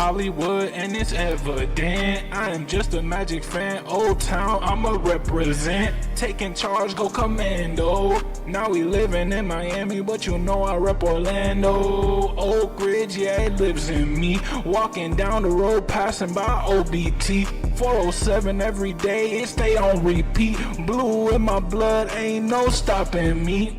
Hollywood and it's evident. I am just a Magic fan, Old Town, I'ma represent. Taking charge, go commando. Now we living in Miami, but you know I rep Orlando. Oak Ridge, yeah, it lives in me. Walking down the road, passing by OBT. 407 every day, it stay on repeat. Blue in my blood, ain't no stopping me.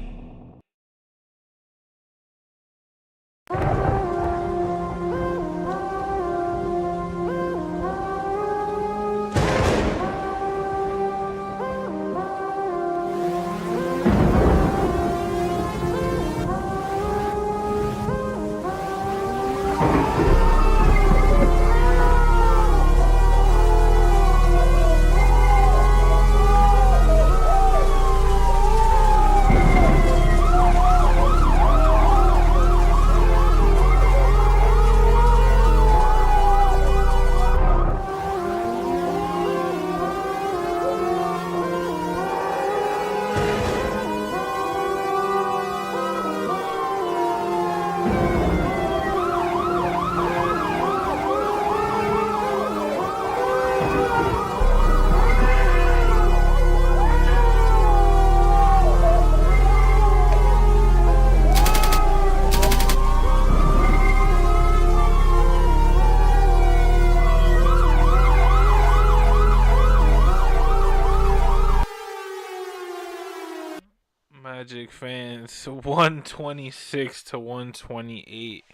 Magic fans, 126 to 128.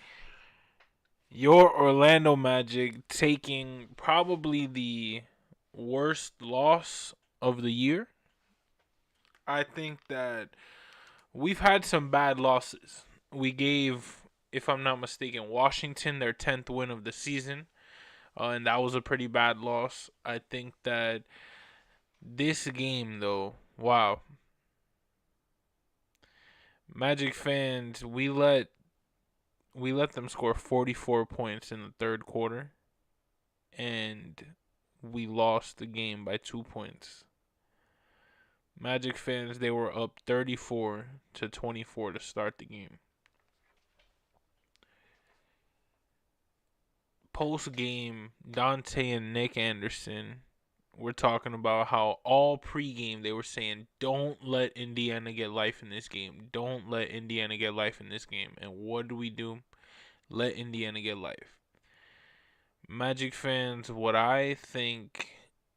Your Orlando Magic taking probably the worst loss of the year. I think that we've had some bad losses. We gave, if I'm not mistaken, Washington their 10th win of the season, and that was a pretty bad loss. I think that this game, though, wow. Magic fans, we let them score 44 points in the third quarter, and we lost the game by 2 points. Magic fans, they were up 34 to 24 to start the game. Post game, Dante and Nick Anderson were talking about how all pregame they were saying, don't let Indiana get life in this game. Don't let Indiana get life in this game. And what do? Let Indiana get life. Magic fans, what I think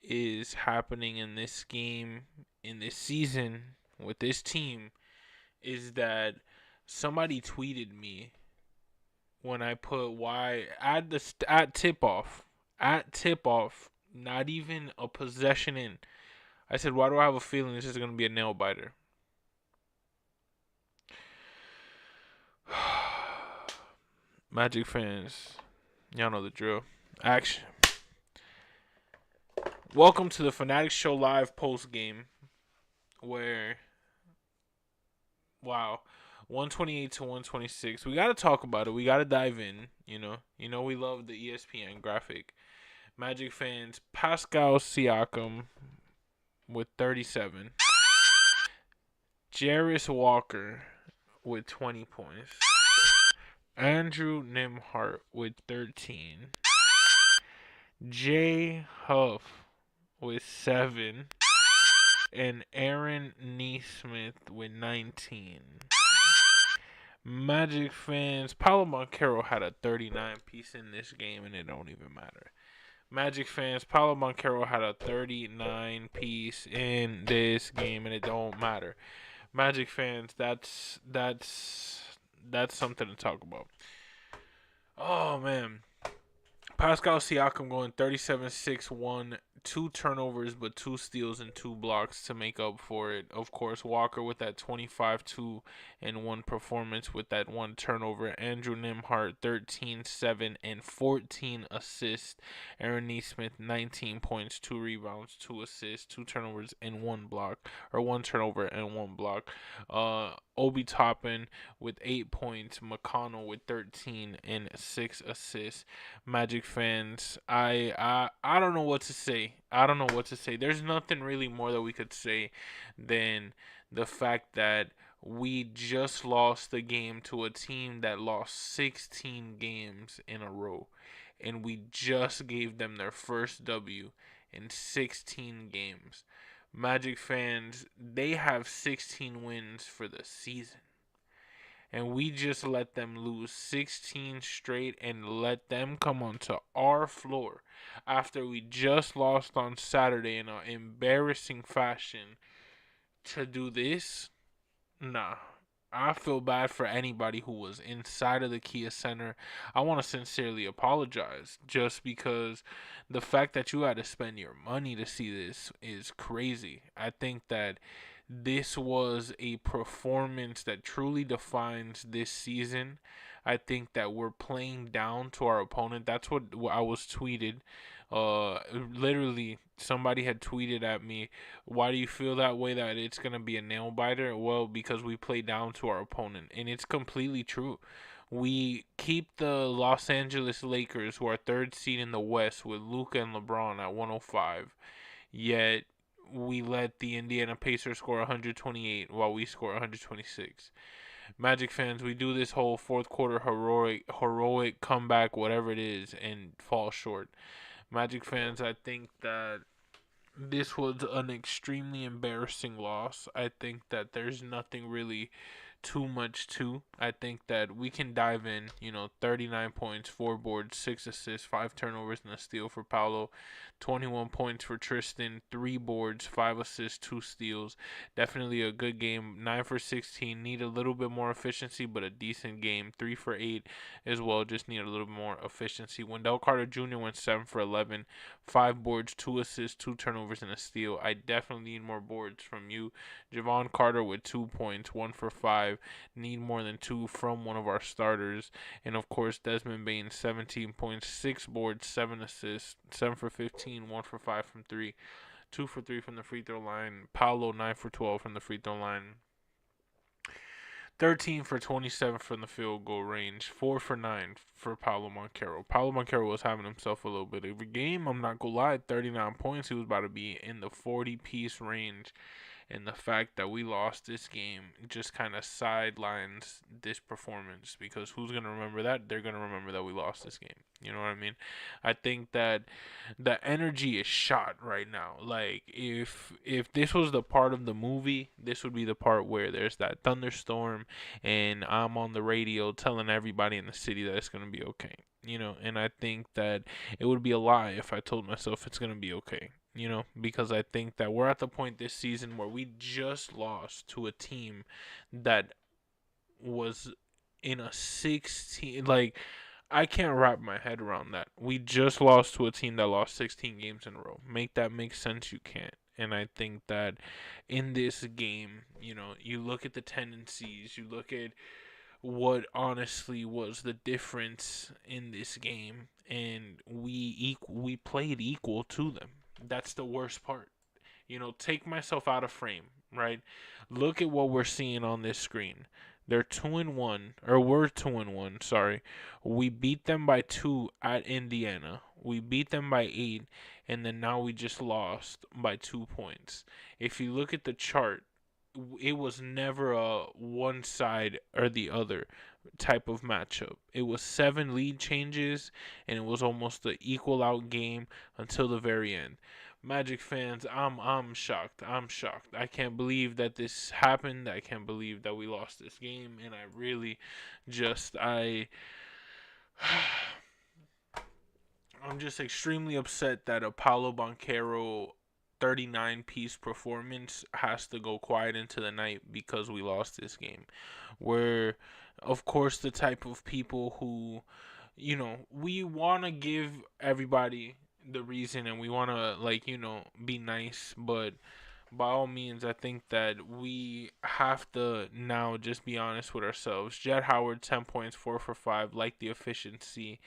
is happening in this game, in this season, with this team, is that somebody tweeted me when I put why at tip off, not even a possession in. I said, why do I have a feeling this is gonna be a nail biter? Magic fans, y'all know the drill. Action. Welcome to the Fannattics Show live post game, where, wow, 128 to 126. We gotta talk about it. We gotta dive in. You know we love the ESPN graphic. Magic fans, Pascal Siakam with 37. Jarris Walker with 20 points. Andrew Nembhard with 13. Jay Huff with 7. And Aaron Neesmith with 19. Magic fans, Paolo Banchero had a 39 piece in this game, and it don't even matter. Magic fans, Paolo Banchero had a 39 piece in this game, and it don't matter. Magic fans, that's something to talk about. Oh man, Pascal Siakam going 37-6-1, 2 turnovers but 2 steals and 2 blocks to make up for it. Of course, Walker with that 25-2 and 1 performance with that 1 turnover. Andrew Nembhard 13-7 and 14 assists. Aaron Neesmith 19 points, 2 rebounds, 2 assists, 2 turnovers and 1 block, or 1 turnover and 1 block. Obi Toppin with 8 points, McConnell with 13 and 6 assists. Magic fans, I don't know what to say. There's nothing really more that we could say than the fact that We just lost the game to a team that lost 16 games in a row. And we just gave them their first W in 16 games. Magic fans, they have 16 wins for the season. And we just let them lose 16 straight and let them come onto our floor after we just lost on Saturday in an embarrassing fashion to do this. Nah. I feel bad for anybody who was inside of the Kia Center. I want to sincerely apologize just because the fact that you had to spend your money to see this is crazy. I think that this was a performance that truly defines this season. I think that we're playing down to our opponent. That's what I was tweeted. Literally, somebody had tweeted at me, "Why do you feel that way? That it's gonna be a nail biter?" Well, because we play down to our opponent, and it's completely true. We keep the Los Angeles Lakers, who are third seed in the West, with Luka and LeBron at 105. Yet we let the Indiana Pacers score 128 while we score 126. Magic fans, we do this whole fourth quarter heroic comeback, whatever it is, and fall short. Magic fans, I think that this was an extremely embarrassing loss. I think that there's nothing really too much to. I think that we can dive in, 39 points, 4 boards, 6 assists, 5 turnovers, and a steal for Paolo. 21 points for Tristan, 3 boards, 5 assists, 2 steals. Definitely a good game. 9 for 16. Need a little bit more efficiency, but a decent game. 3 for 8 as well. Just need a little more efficiency. Wendell Carter Jr. went 7 for 11. 5 boards, 2 assists, 2 turnovers, and a steal. I definitely need more boards from you. Javon Carter with 2 points, 1 for 5. Need more than 2 from one of our starters. And of course, Desmond Bain, 17 points, 6 boards, 7 assists, 7 for 15, 1 for 5 from 3, 2 for 3 from the free throw line. Paolo, 9 for 12 from the free throw line. 13 for 27 from the field goal range, 4 for 9 for Paolo Moncaro. Paolo Moncaro was having himself a little bit of a game. I'm not going to lie, 39 points. He was about to be in the 40-piece range. And the fact that we lost this game just kind of sidelines this performance, because who's going to remember that? They're going to remember that we lost this game. You know what I mean? I think that the energy is shot right now. Like, if this was the part of the movie, this would be the part where there's that thunderstorm and I'm on the radio telling everybody in the city that it's going to be okay. And I think that it would be a lie if I told myself it's going to be okay. Because I think that we're at the point this season where we just lost to a team that was in a 16. Like, I can't wrap my head around that. We just lost to a team that lost 16 games in a row. Make that make sense? You can't. And I think that in this game, you look at the tendencies, you look at what honestly was the difference in this game, and we played equal to them. That's the worst part. Take myself out of frame, right? Look at what we're seeing on this screen. They're 2-1, or we're 2-1, sorry. We beat them by 2 at Indiana. We beat them by 8, and then now we just lost by 2 points. If you look at the chart, it was never a one side or the other type of matchup. It was 7 lead changes, and it was almost an equal out game until the very end. Magic fans, I'm shocked. I'm shocked. I can't believe that this happened. I can't believe that we lost this game, and I really just I'm just extremely upset that a Paulo Banchero 39-piece performance has to go quiet into the night because we lost this game. We're, of course, the type of people who, we want to give everybody the reason, and we want to, be nice, but by all means, I think that we have to now just be honest with ourselves. Jet Howard, 10 points, 4 for 5, like the efficiency.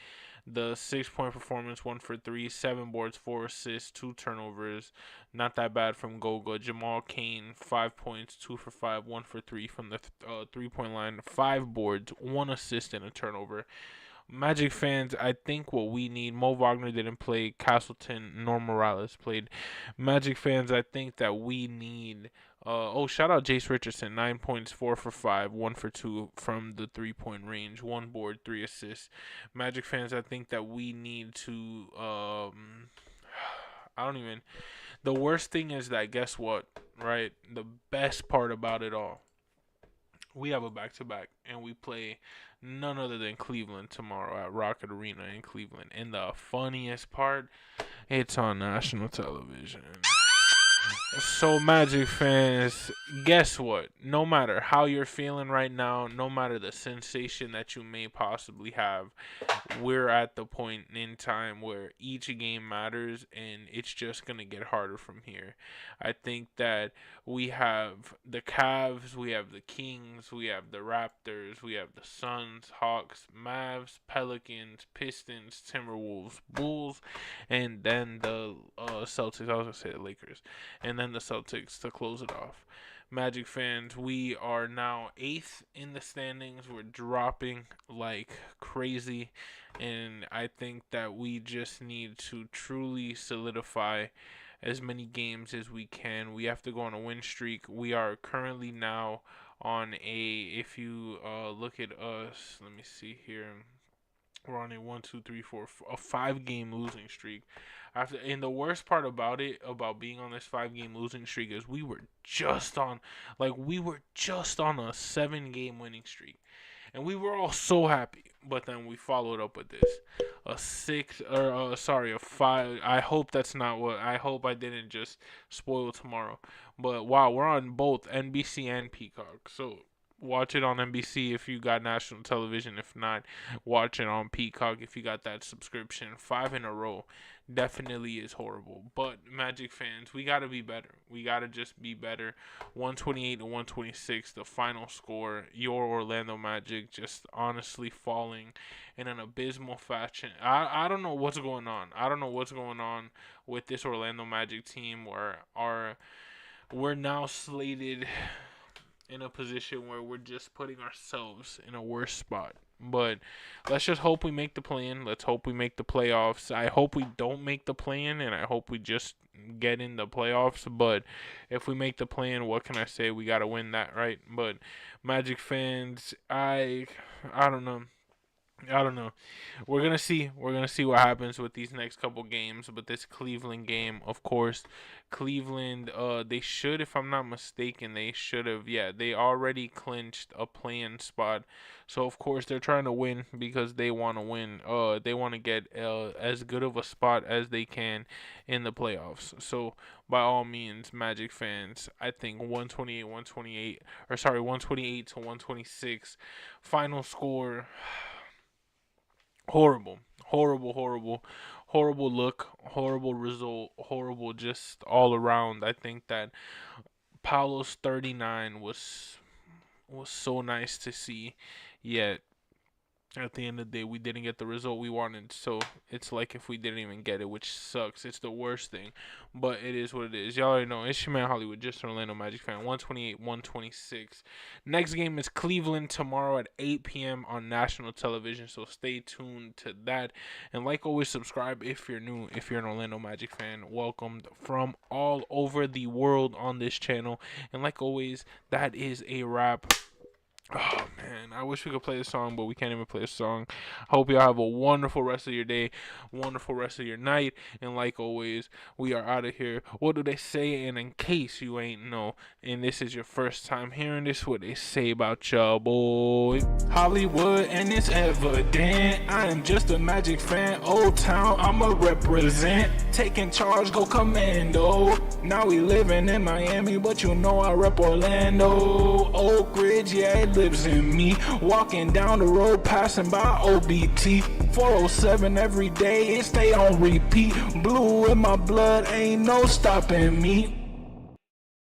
The 6-point performance, 1 for 3, 7 boards, 4 assists, 2 turnovers. Not that bad from Goga. Jamal Cain, 5 points, 2 for 5, 1 for 3 from the 3-point line. 5 boards, 1 assist, and a turnover. Magic fans, I think what we need, Mo Wagner didn't play, Castleton nor Morales played. Magic fans, I think that we need Shout out Jace Richardson. 9 points, 4 for 5, 1 for 2 from the 3-point range, 1 board, 3 assists. Magic fans, I think that we need to. I don't even. The worst thing is that, guess what? Right? The best part about it all, we have a back-to-back, and we play none other than Cleveland tomorrow at Rocket Arena in Cleveland. And the funniest part, it's on national television. So, Magic fans, guess what? No matter how you're feeling right now, no matter the sensation that you may possibly have, we're at the point in time where each game matters, and it's just going to get harder from here. I think that we have the Cavs, we have the Kings, we have the Raptors, we have the Suns, Hawks, Mavs, Pelicans, Pistons, Timberwolves, Bulls, and then the Celtics. I was going to say the Lakers. And then the Celtics to close it off. Magic fans, we are now 8th in the standings. We're dropping like crazy, and I think that we just need to truly solidify as many games as we can. We have to go on a win streak. We are currently now on if you look at us, let me see here. We're on a 5-game losing streak. And the worst part about being on this 5-game losing streak, is we were just on a 7-game winning streak, and we were all so happy. But then we followed up with this, a 5. I hope that's not what. I hope I didn't just spoil tomorrow. But wow, we're on both NBC and Peacock, so watch it on NBC if you got national television. If not, watch it on Peacock if you got that subscription. 5 in a row definitely is horrible. But Magic fans, we got to be better. We got to just be better. 128 to 126, the final score. Your Orlando Magic just honestly falling in an abysmal fashion. I don't know what's going on. I don't know what's going on with this Orlando Magic team, where we're now slated in a position where we're just putting ourselves in a worse spot. But let's just hope we make the play-in. Let's hope we make the playoffs. I hope we don't make the play-in, and I hope we just get in the playoffs. But if we make the play-in, what can I say? We got to win that, right? But Magic fans, I don't know. We're gonna see. We're gonna see what happens with these next couple games. But this Cleveland game, of course, Cleveland. They should, if I'm not mistaken, they should have. Yeah, they already clinched a play-in spot. So of course they're trying to win because they want to win. They want to get as good of a spot as they can in the playoffs. So by all means, Magic fans, I think 128 to 126, final score. Horrible look, horrible result, horrible just all around. I think that Paolo's 39 was so nice to see, yet at the end of the day, we didn't get the result we wanted. So it's like if we didn't even get it, which sucks. It's the worst thing, but it is what it is. Y'all already know. It's your man Hollywood, just an Orlando Magic fan. 128, 126. Next game is Cleveland tomorrow at 8 p.m. on national television. So stay tuned to that. And like always, subscribe if you're new. If you're an Orlando Magic fan, welcomed from all over the world on this channel. And like always, that is a wrap. Oh man, I wish we could play the song, but we can't even play a song. Hope y'all have a wonderful rest of your day, wonderful rest of your night, and like always, we are out of here. What do they say? And in case you ain't know, and this is your first time hearing this, what they say about y'all, boy. Hollywood, and it's evident, I am just a Magic fan. Old Town, I'ma represent. Taking charge, go commando. Now we living in Miami, but you know I rep Orlando. Oak Ridge, yeah, it lives in me. Walking down the road, passing by OBT. 407 every day, it stay on repeat. Blue in my blood, ain't no stopping me.